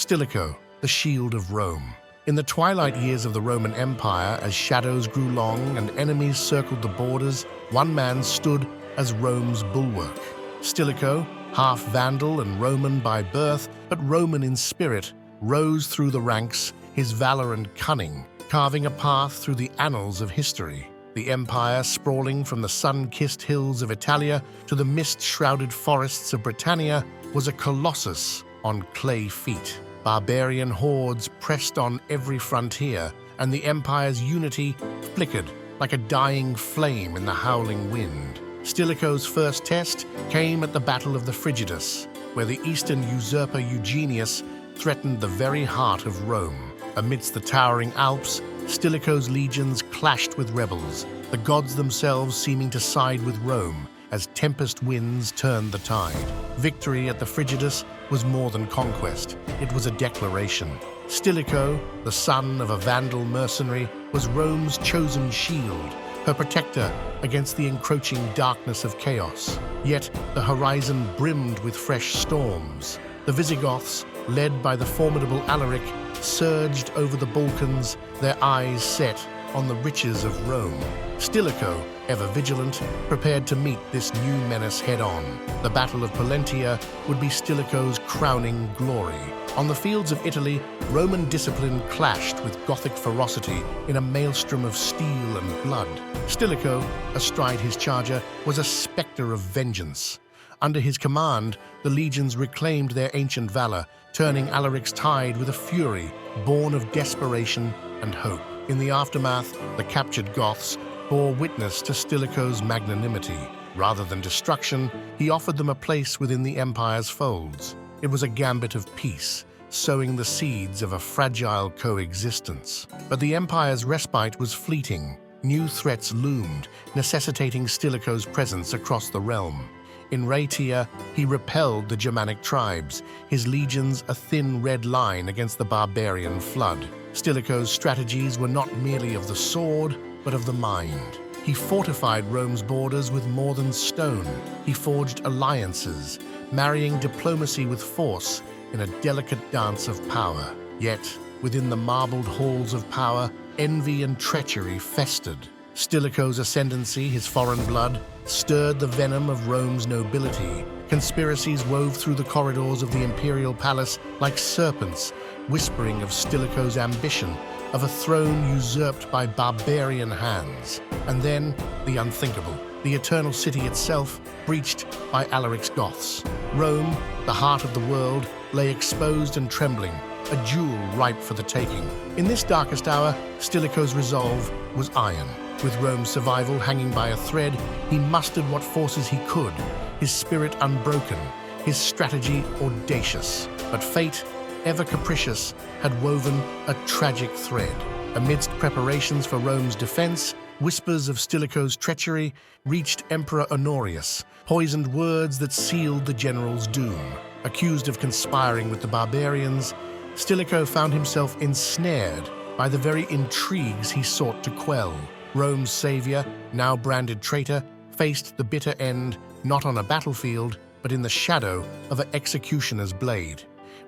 Stilicho, the shield of Rome. In the twilight years of the Roman Empire, as shadows grew long and enemies circled the borders, one man stood as Rome's bulwark. Stilicho, half-Vandal and Roman by birth, but Roman in spirit, rose through the ranks, his valor and cunning, carving a path through the annals of history. The empire, sprawling from the sun-kissed hills of Italia to the mist-shrouded forests of Britannia, was a colossus on clay feet. Barbarian hordes pressed on every frontier, and the empire's unity flickered like a dying flame in the howling wind. Stilicho's first test came at the Battle of the Frigidus, where the eastern usurper Eugenius threatened the very heart of Rome. Amidst the towering Alps, Stilicho's legions clashed with rebels, the gods themselves seeming to side with Rome as tempest winds turned the tide. Victory at the Frigidus was more than conquest, it was a declaration. Stilicho, the son of a Vandal mercenary, was Rome's chosen shield, her protector against the encroaching darkness of chaos. Yet the horizon brimmed with fresh storms. The Visigoths, led by the formidable Alaric, surged over the Balkans, their eyes set on the riches of Rome. Stilicho, ever vigilant, prepared to meet this new menace head-on. The Battle of Pollentia would be Stilicho's crowning glory. On the fields of Italy, Roman discipline clashed with Gothic ferocity in a maelstrom of steel and blood. Stilicho, astride his charger, was a specter of vengeance. Under his command, the legions reclaimed their ancient valor, turning Alaric's tide with a fury born of desperation and hope. In the aftermath, the captured Goths bore witness to Stilicho's magnanimity. Rather than destruction, he offered them a place within the empire's folds. It was a gambit of peace, sowing the seeds of a fragile coexistence. But the empire's respite was fleeting. New threats loomed, necessitating Stilicho's presence across the realm. In Rhaetia, he repelled the Germanic tribes, his legions a thin red line against the barbarian flood. Stilicho's strategies were not merely of the sword, but of the mind. He fortified Rome's borders with more than stone. He forged alliances, marrying diplomacy with force in a delicate dance of power. Yet, within the marbled halls of power, envy and treachery festered. Stilicho's ascendancy, his foreign blood, stirred the venom of Rome's nobility. Conspiracies wove through the corridors of the imperial palace like serpents, whispering of Stilicho's ambition, of a throne usurped by barbarian hands. And then, the unthinkable, the eternal city itself, breached by Alaric's Goths. Rome, the heart of the world, lay exposed and trembling, a jewel ripe for the taking. In this darkest hour, Stilicho's resolve was iron. With Rome's survival hanging by a thread, he mustered what forces he could, his spirit unbroken, his strategy audacious. But fate, ever capricious, had woven a tragic thread. Amidst preparations for Rome's defense, whispers of Stilicho's treachery reached Emperor Honorius, poisoned words that sealed the general's doom. Accused of conspiring with the barbarians, Stilicho found himself ensnared by the very intrigues he sought to quell. Rome's savior, now branded traitor, faced the bitter end not on a battlefield, but in the shadow of an executioner's blade.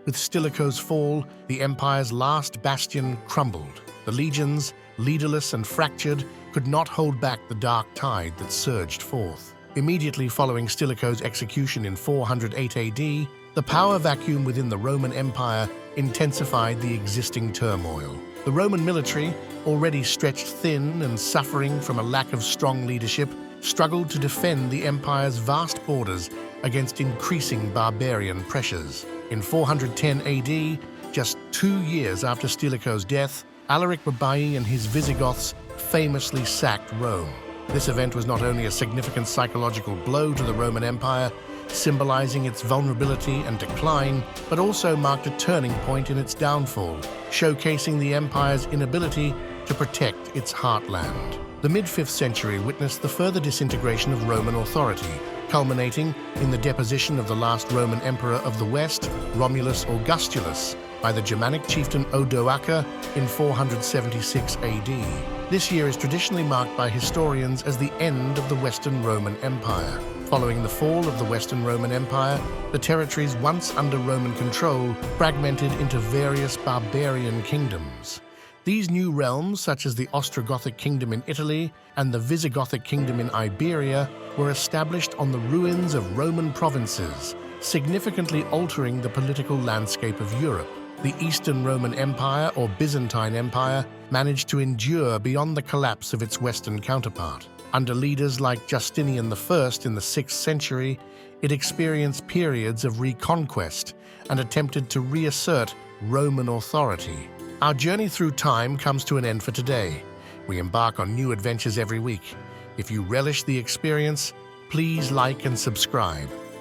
With Stilicho's fall, the empire's last bastion crumbled. The legions, leaderless and fractured, could not hold back the dark tide that surged forth. Immediately following Stilicho's execution in 408 AD, the power vacuum within the Roman Empire intensified the existing turmoil. The Roman military, already stretched thin and suffering from a lack of strong leadership, struggled to defend the empire's vast borders against increasing barbarian pressures. In 410 AD, just 2 years after Stilicho's death, Alaric Babai and his Visigoths famously sacked Rome. This event was not only a significant psychological blow to the Roman Empire, symbolizing its vulnerability and decline, but also marked a turning point in its downfall, showcasing the empire's inability to protect its heartland. The mid-5th century witnessed the further disintegration of Roman authority, culminating in the deposition of the last Roman emperor of the West, Romulus Augustulus, by the Germanic chieftain Odoacer in 476 AD. This year is traditionally marked by historians as the end of the Western Roman Empire. Following the fall of the Western Roman Empire, the territories once under Roman control fragmented into various barbarian kingdoms. These new realms, such as the Ostrogothic kingdom in Italy and the Visigothic kingdom in Iberia, were established on the ruins of Roman provinces, significantly altering the political landscape of Europe. The Eastern Roman Empire, or Byzantine Empire, managed to endure beyond the collapse of its Western counterpart. Under leaders like Justinian I in the 6th century, it experienced periods of reconquest and attempted to reassert Roman authority. Our journey through time comes to an end for today. We embark on new adventures every week. If you relish the experience, please like and subscribe.